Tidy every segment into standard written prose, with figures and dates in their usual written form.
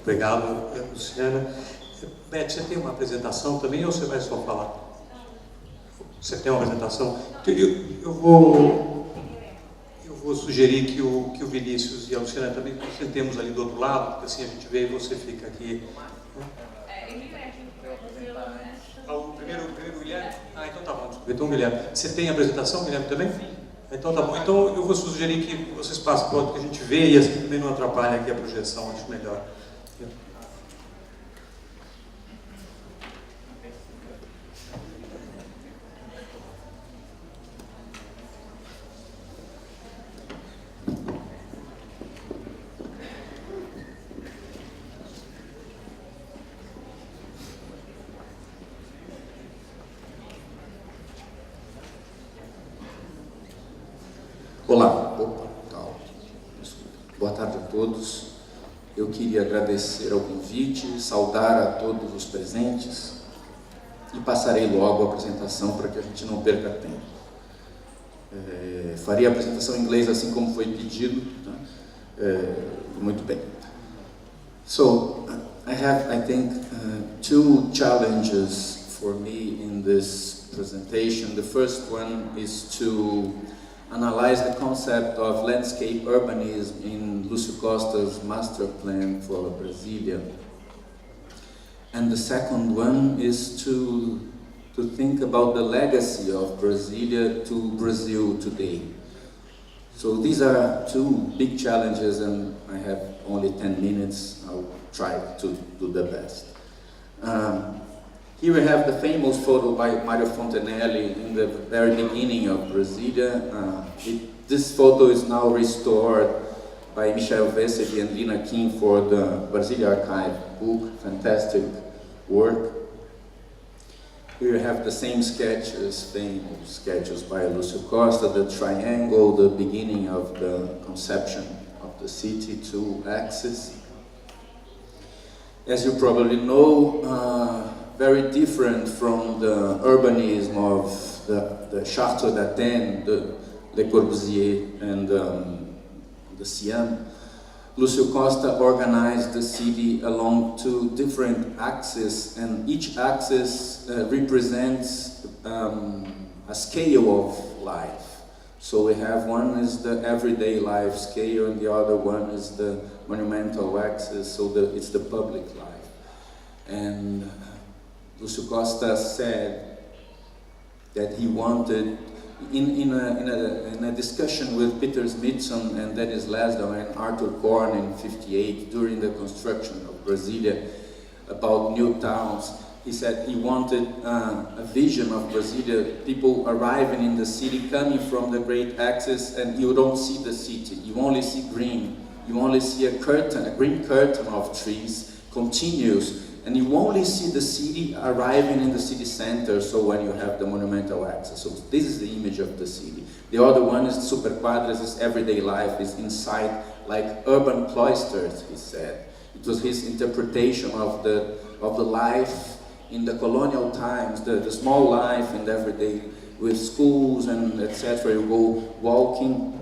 Obrigado, Luciana. Beth, você tem uma apresentação também ou você vai só falar? Você tem uma apresentação? Eu vou sugerir que o Vinícius e a Luciana também sentemos ali do outro lado, porque assim a gente vê e você fica aqui. O primeiro Guilherme? Ah, então tá bom, desculpa. Então, Guilherme, você tem a apresentação, Guilherme, também? Então tá bom. Então eu vou sugerir que vocês passem para o outro que a gente vê e assim também não atrapalha aqui a projeção, acho melhor. Olá, boa tarde a todos. Eu queria agradecer ao convite, saudar a todos os presentes e passarei logo a apresentação para que a gente não perca tempo. Farei a apresentação em inglês assim como foi pedido, tá? Muito bem. So, I have, I think, two challenges for me in this presentation. The first one is to analyze the concept of landscape urbanism in Lúcio Costa's master plan for Brasilia. And the second one is to think about the legacy of Brasilia to Brazil today. So these are two big challenges, and I have only 10 minutes. I'll try to do the best. Here we have the famous photo by Mario Fontenelle in the very beginning of Brasilia. This photo is now restored by Michel Vesely and Lina Kim for the Brasilia Archive book, fantastic work. Here you have the same sketches, famous sketches by Lúcio Costa, the triangle, the beginning of the conception of the city, two axes. As you probably know, very different from the urbanism of the Chartres d'Athènes, the Le Corbusier and the Siam. Lúcio Costa organized the city along two different axes, and each axis represents a scale of life. So we have one is the everyday life scale, and the other one is the monumental axis, so it's the public life. And Lúcio Costa said that he wanted, in a discussion with Peter Smithson and Dennis Lasdell and Arthur Korn in '58 during the construction of Brasilia about new towns, he said he wanted a vision of Brasilia, people arriving in the city, coming from the great axis, and you don't see the city, you only see green, you only see a curtain, a green curtain of trees, continuous. And you only see the city arriving in the city center, so when you have the monumental axis. So this is the image of the city. The other one is superquadras, is everyday life, is inside, like urban cloisters, he said. It was his interpretation of the life in the colonial times, the small life and everyday, with schools and etc. You go walking.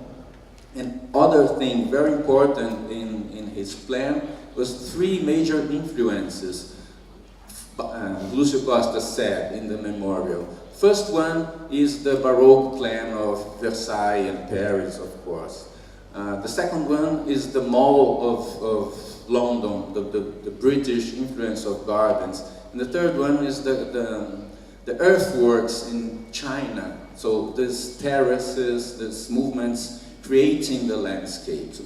And other thing, very important in his plan, was three major influences. Lúcio Costa said in the memorial. First one is the Baroque plan of Versailles and Paris, of course. The second one is the Mall of London, the British influence of gardens. And the third one is the earthworks in China. So these terraces, these movements creating the landscapes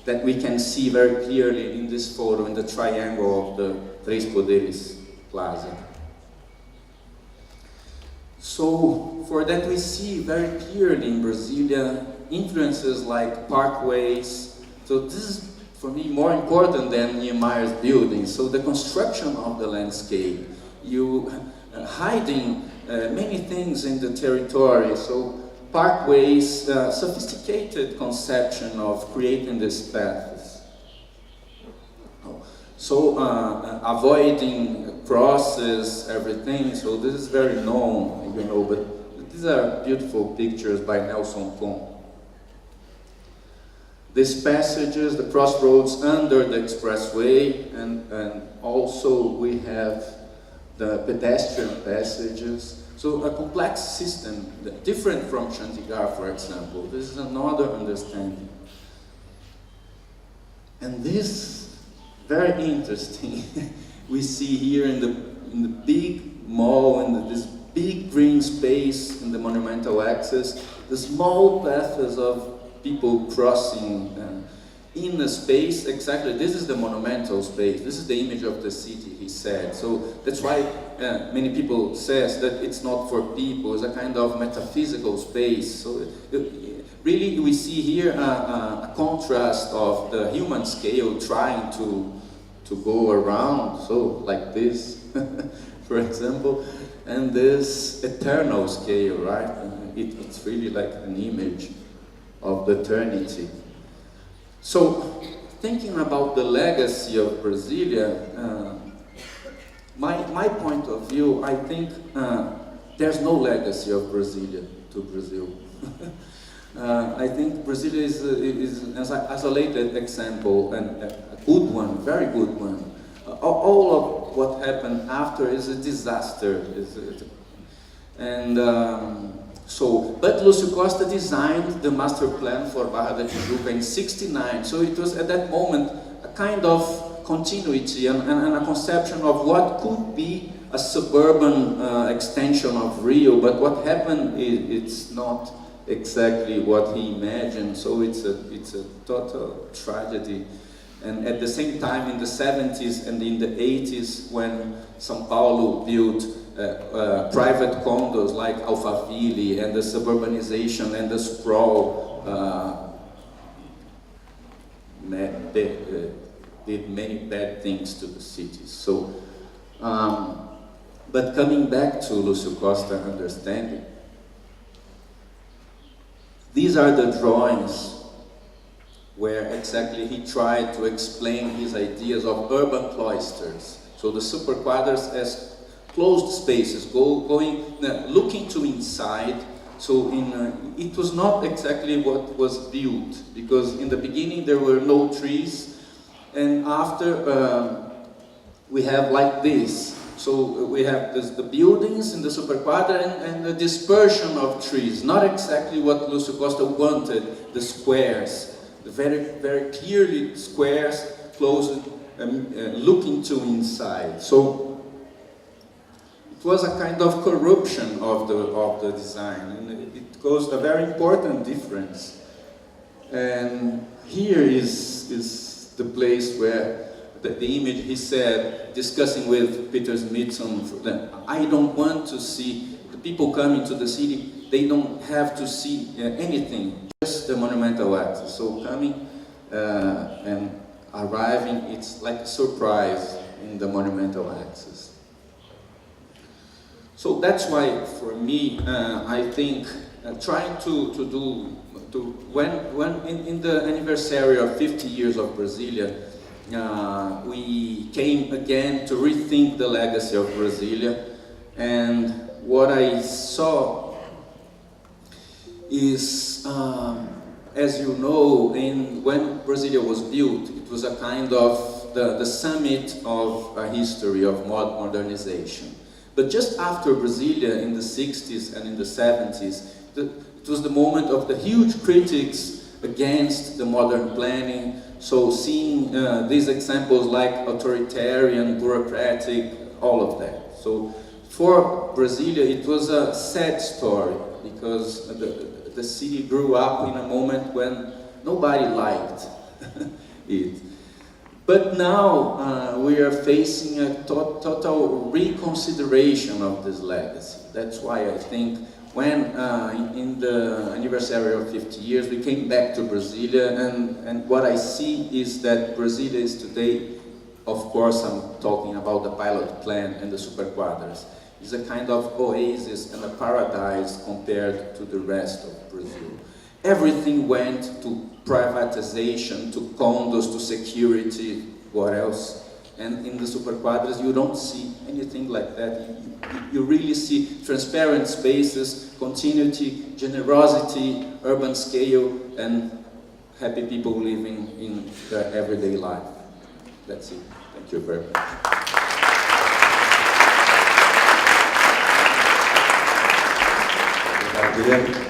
that we can see very clearly in this photo, in the triangle of the Três Poderes Plaza. So for that we see very clearly in Brasilia influences like parkways. So this is for me more important than Niemeyer's building. So the construction of the landscape, you hiding many things in the territory. So parkways, sophisticated conception of creating these paths. So avoiding crosses, everything, so this is very known, you know, but these are beautiful pictures by Nelson Pon. These passages, the crossroads under the expressway, and also we have the pedestrian passages. So a complex system, different from Chandigarh, for example. This is another understanding. And this, very interesting, we see here in the big mall, in this big green space in the monumental axis, the small paths of people crossing in a space. Exactly, this is the monumental space, this is the image of the city, he said. So that's why many people says that it's not for people, it's a kind of metaphysical space. So really we see here a contrast of the human scale trying to go around, so like this, for example, and this eternal scale, right? It's really like an image of the eternity. So, thinking about the legacy of Brasilia, my point of view, I think there's no legacy of Brasilia to Brazil. I think Brasilia is an isolated example, and a good one, very good one. All of what happened after is a disaster. But Lúcio Costa designed the master plan for Barra da Tijuca in '69, so it was at that moment a kind of continuity and a conception of what could be a suburban extension of Rio, but what happened, it's not exactly what he imagined, so it's a total tragedy. And at the same time, in the 70s and in the 80s, when São Paulo built private condos like Alphaville, and the suburbanization and the sprawl did many bad things to the cities. So, but coming back to Lúcio Costa understanding, these are the drawings where exactly he tried to explain his ideas of urban cloisters. So the superquadras as closed spaces, looking to inside. So it was not exactly what was built, because in the beginning there were no trees, and after we have like this. So we have the buildings in the superquadra and the dispersion of trees, not exactly what Lúcio Costa wanted, the squares, the very, very clearly squares closed, looking to inside. So it was a kind of corruption of the design, and it caused a very important difference. And here is the place where the image, he said, discussing with Peter Smithson, I don't want to see the people coming to the city, they don't have to see anything, just the monumental axis. So coming and arriving, it's like a surprise in the monumental axis. So that's why, for me, I think trying when in the anniversary of 50 years of Brasilia, we came again to rethink the legacy of Brasilia, and what I saw is, as you know, when Brasilia was built, it was a kind of the summit of a history of modernization. But just after Brasilia, in the 60s and in the 70s, it was the moment of the huge critics against the modern planning. So seeing these examples like authoritarian, bureaucratic, all of that. So for Brasilia, it was a sad story, because the city grew up in a moment when nobody liked it. But now we are facing a total reconsideration of this legacy. That's why I think when in the anniversary of 50 years we came back to Brasilia, and what I see is that Brasilia is today, of course I'm talking about the pilot plan and the superquadras, is a kind of oasis and a paradise compared to the rest of Brazil. Everything went to privatization, to condos, to security, what else? And in the superquadras you don't see anything like that. You really see transparent spaces, continuity, generosity, urban scale, and happy people living in their everyday life. That's it. Thank you very much. Obrigado, Guilherme.